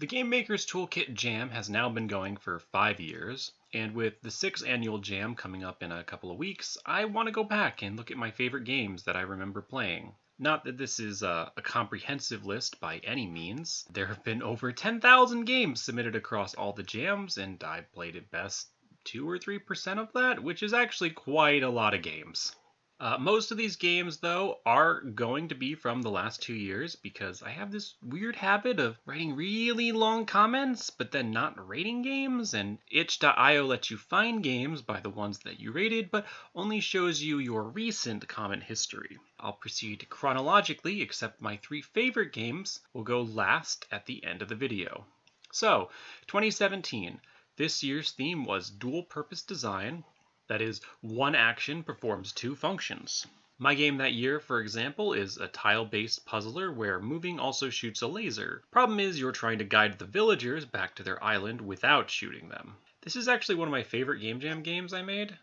The Game Maker's Toolkit Jam has now been going for 5 years, and with the 6th annual jam coming up in a couple of weeks, I want to go back and look at my favorite games that I remember playing. Not that this is a comprehensive list by any means. There have been over 10,000 games submitted across all the jams, and I played at best 2 or 3% of that, which is actually quite a lot of games. Most of these games, though, are going to be from the last 2 years because I have this weird habit of writing really long comments but then not rating games, and itch.io lets you find games by the ones that you rated but only shows you your recent comment history. I'll proceed chronologically, except my 3 favorite games will go last at the end of the video. So, 2017. This year's theme was dual purpose design. That is, one action performs 2 functions. My game that year, for example, is a tile-based puzzler where moving also shoots a laser. Problem is, you're trying to guide the villagers back to their island without shooting them. This is actually one of my favorite Game Jam games I made.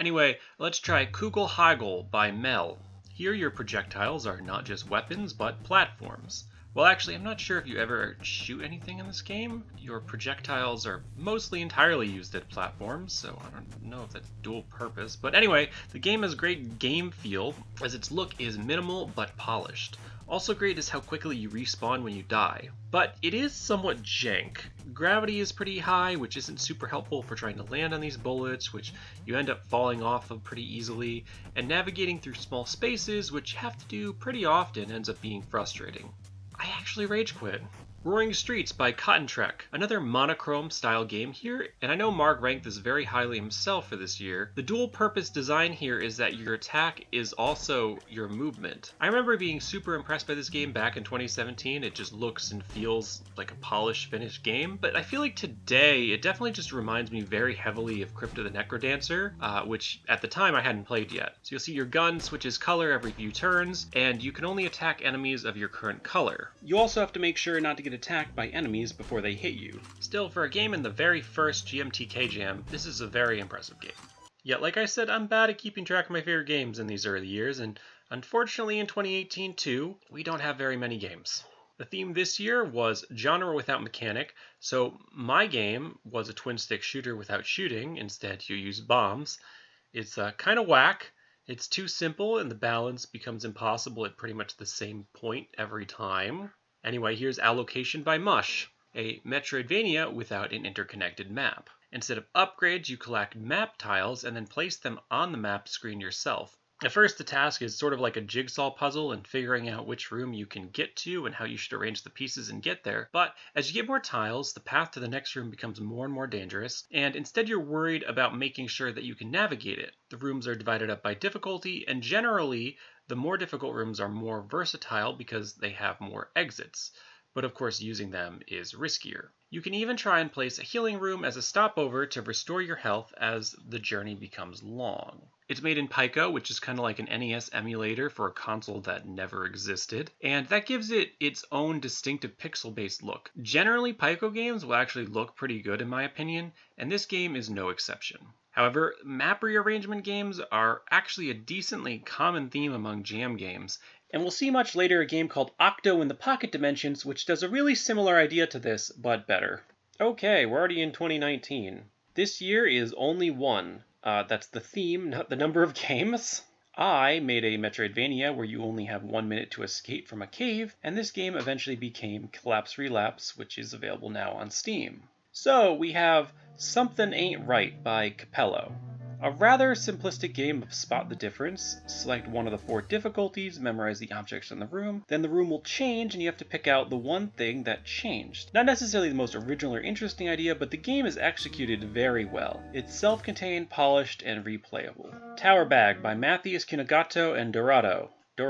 Anyway, let's try Kugelhagel by Mel. Here your projectiles are not just weapons, but platforms. Well, actually, I'm not sure if you ever shoot anything in this game. Your projectiles are mostly entirely used at platforms, so I don't know if that's dual purpose. But anyway, the game has great game feel, as its look is minimal but polished. Also great is how quickly you respawn when you die. But it is somewhat jank. Gravity is pretty high, which isn't super helpful for trying to land on these bullets, which you end up falling off of pretty easily, and navigating through small spaces, which you have to do pretty often, ends up being frustrating. I actually rage quit. Roaring Streets by Cotton Trek, another monochrome style game here, and I know Mark ranked this very highly himself for this year. The dual purpose design here is that your attack is also your movement. I remember being super impressed by this game back in 2017. It just looks and feels like a polished, finished game, but I feel like today it definitely just reminds me very heavily of Crypt of the Necrodancer, which at the time I hadn't played yet. So you'll see your gun switches color every few turns, and you can only attack enemies of your current color. You also have to make sure not to get attacked by enemies before they hit you. Still, for a game in the very first GMTK jam, this is a very impressive game. Yet, like I said, I'm bad at keeping track of my favorite games in these early years, and unfortunately in 2018 too, we don't have very many games. The theme this year was genre without mechanic, so my game was a twin-stick shooter without shooting. Instead, you use bombs. It's kind of whack. It's too simple, and the balance becomes impossible at pretty much the same point every time. Anyway, here's Allocation by Mush, a Metroidvania without an interconnected map. Instead of upgrades, you collect map tiles and then place them on the map screen yourself. At first, the task is sort of like a jigsaw puzzle and figuring out which room you can get to and how you should arrange the pieces and get there. But as you get more tiles, the path to the next room becomes more and more dangerous, and instead you're worried about making sure that you can navigate it. The rooms are divided up by difficulty, and generally, the more difficult rooms are more versatile because they have more exits. But of course, using them is riskier. You can even try and place a healing room as a stopover to restore your health as the journey becomes long. It's made in Pico, which is kind of like an NES emulator for a console that never existed, and that gives it its own distinctive pixel-based look. Generally, Pico games will actually look pretty good in my opinion, and this game is no exception. However, map rearrangement games are actually a decently common theme among jam games, and we'll see much later a game called Octo in the Pocket Dimensions, which does a really similar idea to this, but better. Okay, we're already in 2019. This year is only one. That's the theme, not the number of games. I made a Metroidvania where you only have 1 minute to escape from a cave, and this game eventually became Collapse Relapse, which is available now on Steam. So we have Somethin Ain't Right by Capello. A rather simplistic game of spot the difference. Select one of the 4 difficulties, memorize the objects in the room, then the room will change and you have to pick out the one thing that changed. Not necessarily the most original or interesting idea, but the game is executed very well. It's self-contained, polished, and replayable. TowerBag by Matthias Kinagato and Dorado? I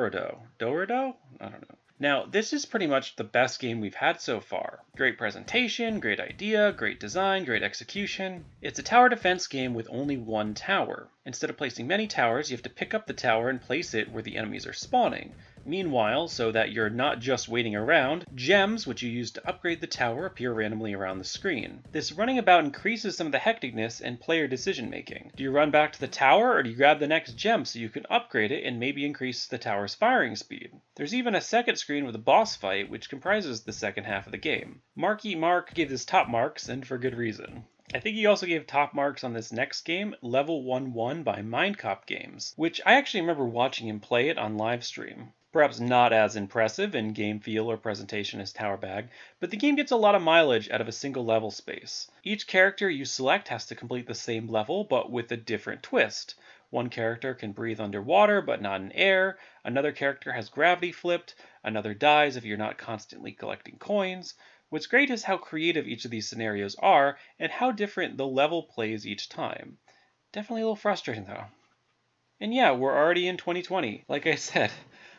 don't know. Now, this is pretty much the best game we've had so far. Great presentation, great idea, great design, great execution. It's a tower defense game with only one tower. Instead of placing many towers, you have to pick up the tower and place it where the enemies are spawning, Meanwhile, so that you're not just waiting around, gems, which you use to upgrade the tower, appear randomly around the screen. This running about increases some of the hecticness and player decision making. Do you run back to the tower, or do you grab the next gem so you can upgrade it and maybe increase the tower's firing speed? There's even a second screen with a boss fight, which comprises the second half of the game. Marky Mark gave this top marks, and for good reason. I think he also gave top marks on this next game, Level 1-1 by Mindcop Games, which I actually remember watching him play it on live stream. Perhaps not as impressive in game feel or presentation as TowerBag, but the game gets a lot of mileage out of a single level space. Each character you select has to complete the same level, but with a different twist. One character can breathe underwater, but not in air. Another character has gravity flipped. Another dies if you're not constantly collecting coins. What's great is how creative each of these scenarios are, and how different the level plays each time. Definitely a little frustrating though. And yeah, we're already in 2020. Like I said,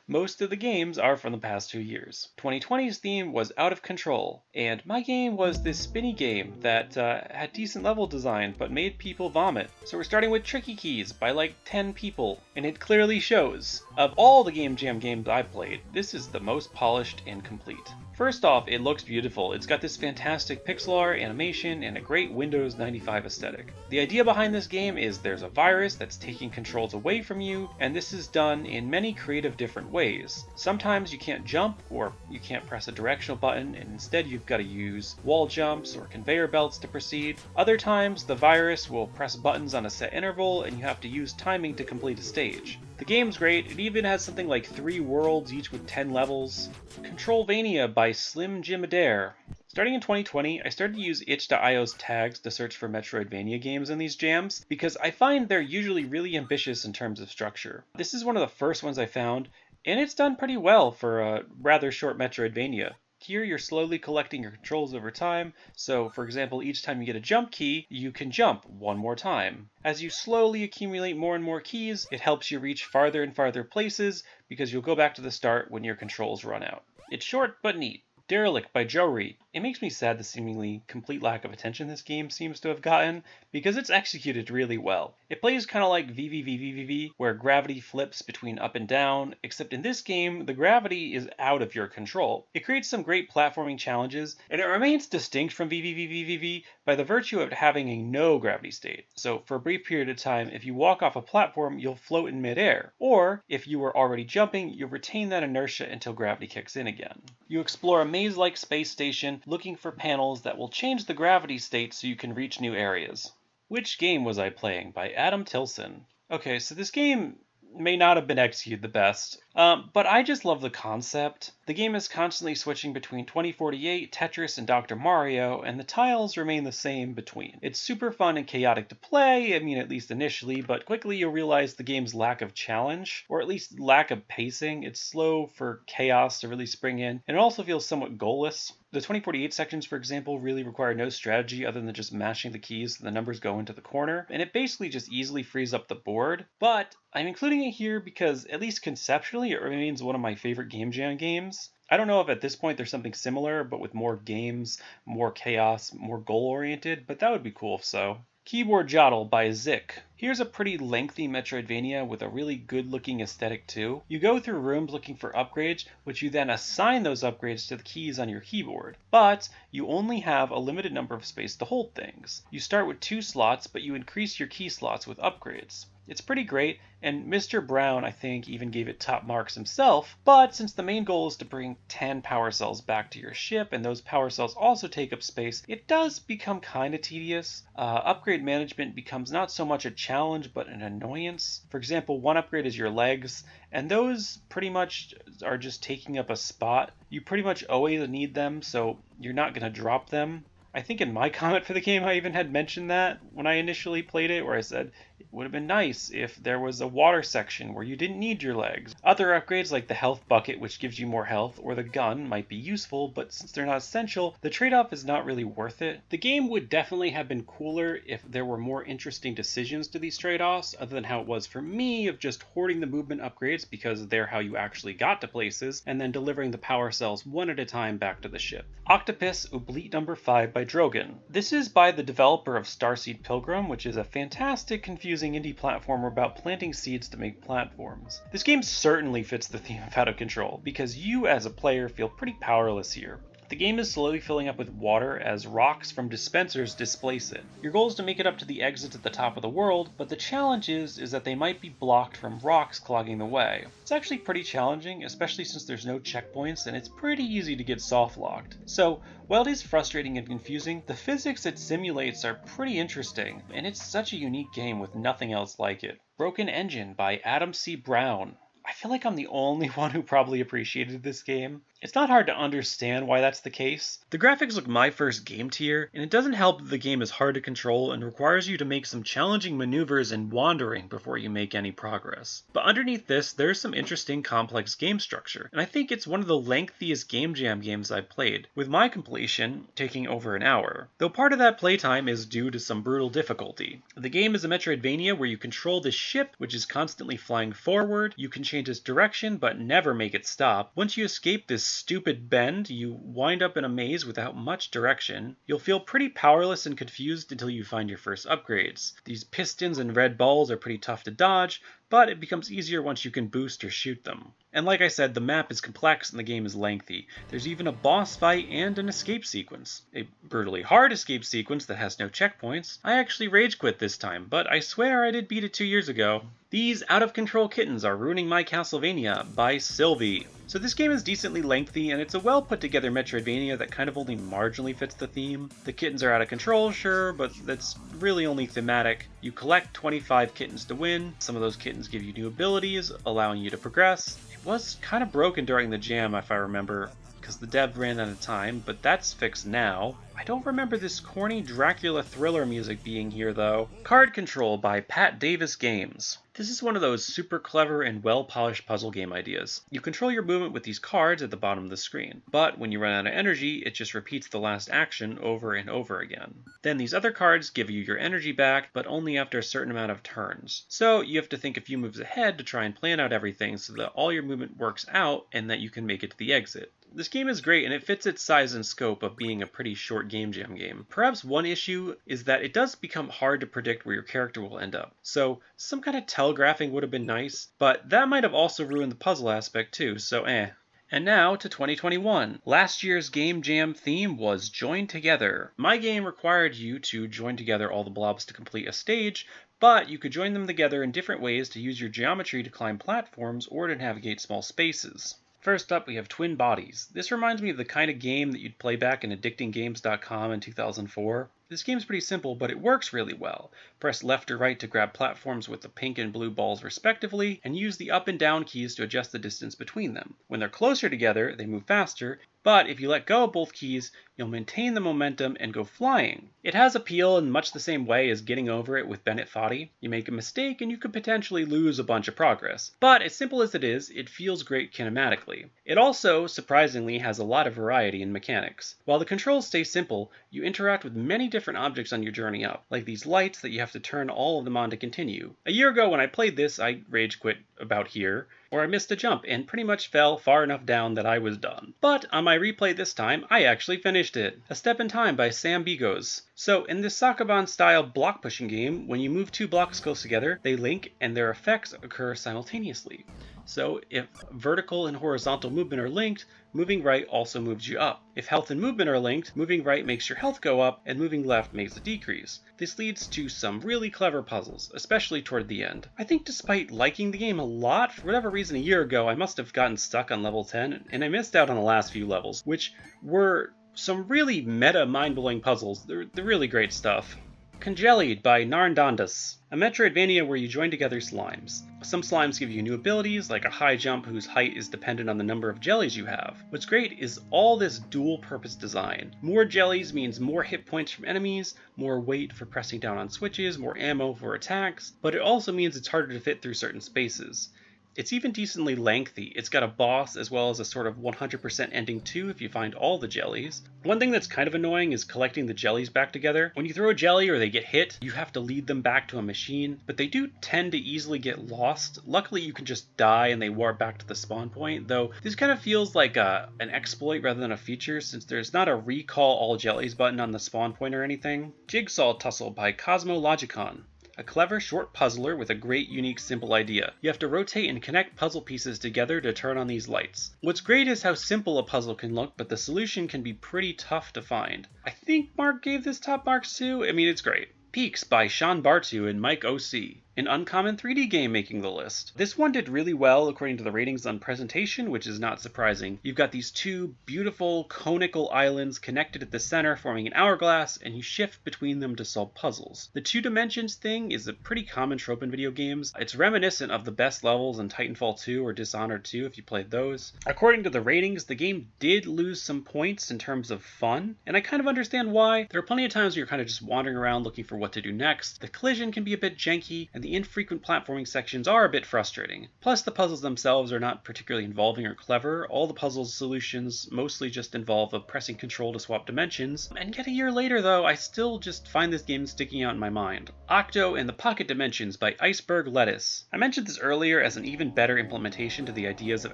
most of the games are from the past 2 years. 2020's theme was Out of Control, and my game was this spinny game that had decent level design but made people vomit. So we're starting with Tricky Keys by like 10 people, and it clearly shows. Of all the Game Jam games I've played, this is the most polished and complete. First off, it looks beautiful. It's got this fantastic pixel art, animation, and a great Windows 95 aesthetic. The idea behind this game is there's a virus that's taking controls away from you, and this is done in many creative different ways. Sometimes you can't jump, or you can't press a directional button, and instead you've got to use wall jumps or conveyor belts to proceed. Other times, the virus will press buttons on a set interval, and you have to use timing to complete a stage. The game's great. It even has something like 3 worlds, each with 10 levels. Controlvania by Slim Jim Adair. Starting in 2020, I started to use itch.io's tags to search for Metroidvania games in these jams, because I find they're usually really ambitious in terms of structure. This is one of the first ones I found, and it's done pretty well for a rather short Metroidvania. Here you're slowly collecting your controls over time, so for example each time you get a jump key, you can jump one more time. As you slowly accumulate more and more keys, it helps you reach farther and farther places because you'll go back to the start when your controls run out. It's short but neat. Derelict by Jory. It makes me sad the seemingly complete lack of attention this game seems to have gotten, because it's executed really well. It plays kind of like VVVVVV, where gravity flips between up and down, except in this game, the gravity is out of your control. It creates some great platforming challenges, and it remains distinct from VVVVVV by the virtue of having a no gravity state. So for a brief period of time, if you walk off a platform, you'll float in midair. Or, if you were already jumping, you'll retain that inertia until gravity kicks in again. You explore a maze-like space station looking for panels that will change the gravity state so you can reach new areas. Which Game Was I Playing by Adam Tilson. Okay, so this game may not have been executed the best, but I just love the concept. The game is constantly switching between 2048, Tetris, and Dr. Mario, and the tiles remain the same between. It's super fun and chaotic to play, I mean at least initially, but quickly you'll realize the game's lack of challenge, or at least lack of pacing. It's slow for chaos to really spring in, and it also feels somewhat goalless. The 2048 sections, for example, really require no strategy other than just mashing the keys so the numbers go into the corner, and it basically just easily frees up the board. But I'm including it here because, at least conceptually, it remains one of my favorite Game Jam games. I don't know if at this point there's something similar, but with more games, more chaos, more goal-oriented, but that would be cool if so. Keyboardvania by Zik. Here's a pretty lengthy Metroidvania with a really good-looking aesthetic too. You go through rooms looking for upgrades, which you then assign those upgrades to the keys on your keyboard. But you only have a limited number of space to hold things. You start with 2 slots, but you increase your key slots with upgrades. It's pretty great, and Mr. Brown, I think, even gave it top marks himself, but since the main goal is to bring 10 power cells back to your ship, and those power cells also take up space, it does become kinda tedious. Upgrade management becomes not so much a challenge, but an annoyance. For example, one upgrade is your legs, and those pretty much are just taking up a spot. You pretty much always need them, so you're not gonna drop them. I think in my comment for the game I even had mentioned that when I initially played it, where I said it would have been nice if there was a water section where you didn't need your legs. Other upgrades like the health bucket, which gives you more health, or the gun might be useful, but since they're not essential, the trade-off is not really worth it. The game would definitely have been cooler if there were more interesting decisions to these trade-offs, other than how it was for me of just hoarding the movement upgrades because they're how you actually got to places, and then delivering the power cells one at a time back to the ship. Octopus, Oubliette number 5 by Drogan. This is by the developer of Starseed Pilgrim, which is a fantastic, confusing confusing indie platformer about planting seeds to make platforms. This game certainly fits the theme of Out of Control, because you as a player feel pretty powerless here. The game is slowly filling up with water as rocks from dispensers displace it. Your goal is to make it up to the exits at the top of the world, but the challenge is that they might be blocked from rocks clogging the way. It's actually pretty challenging, especially since there's no checkpoints and it's pretty easy to get soft locked. So, while it is frustrating and confusing, the physics it simulates are pretty interesting, and it's such a unique game with nothing else like it. Broken Engine by Adam C. Brown. I feel like I'm the only one who probably appreciated this game. It's not hard to understand why that's the case. The graphics look my first game tier, and it doesn't help that the game is hard to control and requires you to make some challenging maneuvers and wandering before you make any progress. But underneath this, there's some interesting complex game structure, and I think it's one of the lengthiest Game Jam games I've played, with my completion taking over an hour. Though part of that playtime is due to some brutal difficulty. The game is a Metroidvania where you control this ship, which is constantly flying forward. You can change its direction, but never make it stop. Once you escape this stupid bend, you wind up in a maze without much direction. You'll feel pretty powerless and confused until you find your first upgrades. These pistons and red balls are pretty tough to dodge, but it becomes easier once you can boost or shoot them. And like I said, the map is complex and the game is lengthy. There's even a boss fight and an escape sequence. A brutally hard escape sequence that has no checkpoints. I actually rage quit this time, but I swear I did beat it 2 years ago. These Out of Control Kittens are ruining my Castlevania by Sylvie. So this game is decently lengthy, and it's a well put together Metroidvania that kind of only marginally fits the theme. The kittens are out of control, sure, but that's really only thematic. You collect 25 kittens to win. Some of those kittens give you new abilities, allowing you to progress. It was kind of broken during the jam, if I remember, because the dev ran out of time, but that's fixed now. I don't remember this corny Dracula thriller music being here though. Card Control by Pat Davis Games. This is one of those super clever and well-polished puzzle game ideas. You control your movement with these cards at the bottom of the screen, but when you run out of energy, it just repeats the last action over and over again. Then these other cards give you your energy back, but only after a certain amount of turns. So you have to think a few moves ahead to try and plan out everything so that all your movement works out and that you can make it to the exit. This game is great, and it fits its size and scope of being a pretty short Game Jam game. Perhaps one issue is that it does become hard to predict where your character will end up. So some kind of telegraphing would have been nice, but that might have also ruined the puzzle aspect too, so And now to 2021. Last year's Game Jam theme was Join Together. My game required you to join together all the blobs to complete a stage, but you could join them together in different ways to use your geometry to climb platforms or to navigate small spaces. First up, we have Twin Bodies. This reminds me of the kind of game that you'd play back in addictinggames.com in 2004. This game's pretty simple, but it works really well. Press left or right to grab platforms with the pink and blue balls respectively, and use the up and down keys to adjust the distance between them. When they're closer together, they move faster, but if you let go of both keys, you'll maintain the momentum and go flying. It has appeal in much the same way as Getting Over It with Bennett Foddy. You make a mistake and you could potentially lose a bunch of progress. But as simple as it is, it feels great kinematically. It also, surprisingly, has a lot of variety in mechanics. While the controls stay simple, you interact with many different objects on your journey up, like these lights that you have to turn all of them on to continue. A year ago when I played this, I rage quit about here, or I missed a jump and pretty much fell far enough down that I was done. But on my replay this time, I actually finished it. A Step in Time by Sam Bigos. So in this Sokoban-style block pushing game, when you move two blocks close together, they link and their effects occur simultaneously. So if vertical and horizontal movement are linked, moving right also moves you up. If health and movement are linked, moving right makes your health go up, and moving left makes it decrease. This leads to some really clever puzzles, especially toward the end. I think despite liking the game a lot, for whatever reason a year ago I must have gotten stuck on level 10, and I missed out on the last few levels, which were some really meta mind-blowing puzzles. They're really great stuff. Conjellied by Narndandas, a Metroidvania where you join together slimes. Some slimes give you new abilities, like a high jump whose height is dependent on the number of jellies you have. What's great is all this dual-purpose design. More jellies means more hit points from enemies, more weight for pressing down on switches, more ammo for attacks, but it also means it's harder to fit through certain spaces. It's even decently lengthy. It's got a boss as well as a sort of 100% ending too if you find all the jellies. One thing that's kind of annoying is collecting the jellies back together. When you throw a jelly or they get hit, you have to lead them back to a machine, but they do tend to easily get lost. Luckily you can just die and they warp back to the spawn point, though this kind of feels like an exploit rather than a feature since there's not a recall all jellies button on the spawn point or anything. Jigsaw Tussle by Cosmologicon. A clever short puzzler with a great unique simple idea. You have to rotate and connect puzzle pieces together to turn on these lights. What's great is how simple a puzzle can look, but the solution can be pretty tough to find. I think Mark gave this top marks too. I mean, it's great. Peaks by Sean Bartu and Mike O.C. An uncommon 3D game making the list. This one did really well according to the ratings on presentation, which is not surprising. You've got these two beautiful conical islands connected at the center forming an hourglass, and you shift between them to solve puzzles. The two dimensions thing is a pretty common trope in video games. It's reminiscent of the best levels in Titanfall 2 or Dishonored 2 if you played those. According to the ratings, the game did lose some points in terms of fun, and I kind of understand why. There are plenty of times where you're kind of just wandering around looking for what to do next. The collision can be a bit janky, and the infrequent platforming sections are a bit frustrating. Plus, the puzzles themselves are not particularly involving or clever. All the puzzle solutions mostly just involve a pressing control to swap dimensions. And yet a year later, though, I still just find this game sticking out in my mind. Octo and the Pocket Dimensions by Iceberg Lettuce. I mentioned this earlier as an even better implementation to the ideas of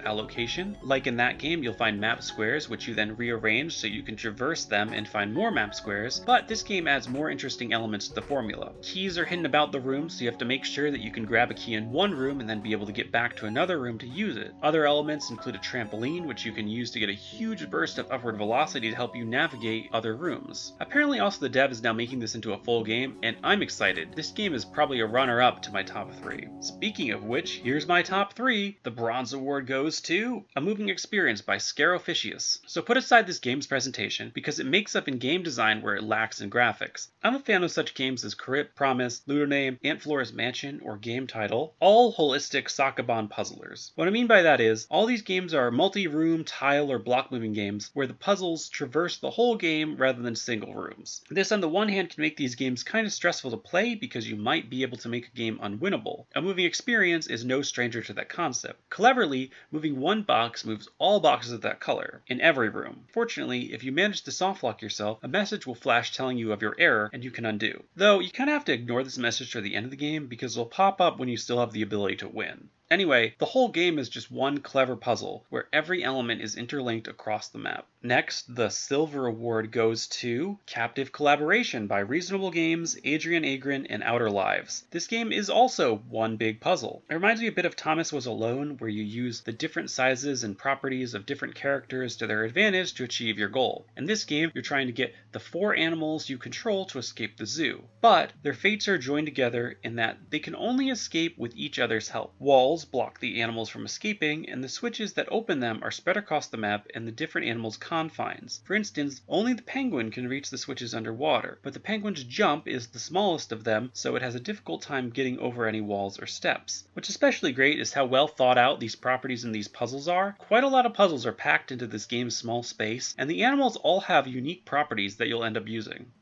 allocation. Like in that game, you'll find map squares, which you then rearrange so you can traverse them and find more map squares, but this game adds more interesting elements to the formula. Keys are hidden about the room, so you have to make sure that you can grab a key in one room and then be able to get back to another room to use it. Other elements include a trampoline, which you can use to get a huge burst of upward velocity to help you navigate other rooms. Apparently also the dev is now making this into a full game, and I'm excited. This game is probably a runner-up to my top 3. Speaking of which, here's my top 3. The bronze award goes to A Moving Experience by Scaroficius. So put aside this game's presentation, because it makes up in game design where it lacks in graphics. I'm a fan of such games as Crypt, Promise, Ludoname, Aunt Flora's Mansion, or Game Title, all holistic Sokoban puzzlers. What I mean by that is, all these games are multi-room, tile, or block moving games where the puzzles traverse the whole game rather than single rooms. This on the one hand can make these games kind of stressful to play because you might be able to make a game unwinnable. A Moving Experience is no stranger to that concept. Cleverly, moving one box moves all boxes of that color, in every room. Fortunately, if you manage to softlock yourself, a message will flash telling you of your error and you can undo. Though, you kind of have to ignore this message for the end of the game because it'll pop up when you still have the ability to win. Anyway, the whole game is just one clever puzzle where every element is interlinked across the map. Next, the silver award goes to Captive Collaboration by Reasonable Games, Adrian Agrin, and Outer Lives. This game is also one big puzzle. It reminds me a bit of Thomas Was Alone, where you use the different sizes and properties of different characters to their advantage to achieve your goal. In this game, you're trying to get the 4 animals you control to escape the zoo. But their fates are joined together in that they can only escape with each other's help. Walls block the animals from escaping, and the switches that open them are spread across the map in the different animals' confines. For instance, only the penguin can reach the switches underwater, but the penguin's jump is the smallest of them, so it has a difficult time getting over any walls or steps. What's especially great is how well thought out these properties in these puzzles are. Quite a lot of puzzles are packed into this game's small space, and the animals all have unique properties that you'll end up using.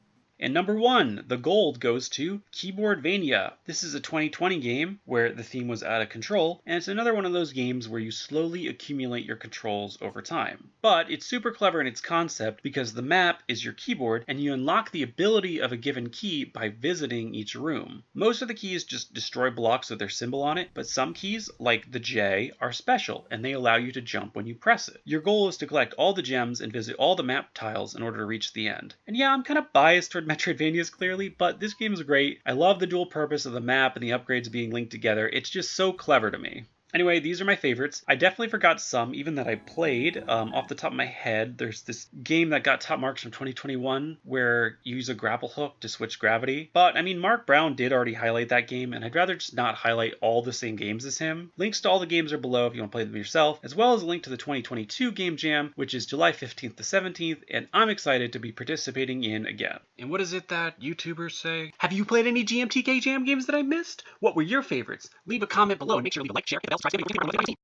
And number 1, the gold goes to Keyboardvania. This is a 2020 game where the theme was Out of Control, and it's another one of those games where you slowly accumulate your controls over time. But it's super clever in its concept because the map is your keyboard and you unlock the ability of a given key by visiting each room. Most of the keys just destroy blocks with their symbol on it, but some keys, like the J, are special and they allow you to jump when you press it. Your goal is to collect all the gems and visit all the map tiles in order to reach the end. And yeah, I'm kind of biased toward Metroidvanias clearly, but this game is great. I love the dual purpose of the map and the upgrades being linked together. It's just so clever to me. Anyway, these are my favorites. I definitely forgot some, even that I played. Off the top of my head, there's this game that got top marks from 2021 where you use a grapple hook to switch gravity. But, I mean, Mark Brown did already highlight that game, and I'd rather just not highlight all the same games as him. Links to all the games are below if you want to play them yourself, as well as a link to the 2022 Game Jam, which is July 15th to 17th, and I'm excited to be participating in again. And what is it that YouTubers say? Have you played any GMTK Jam games that I missed? What were your favorites? Leave a comment below and make sure to leave a like, share, hit the bell, subscribe to the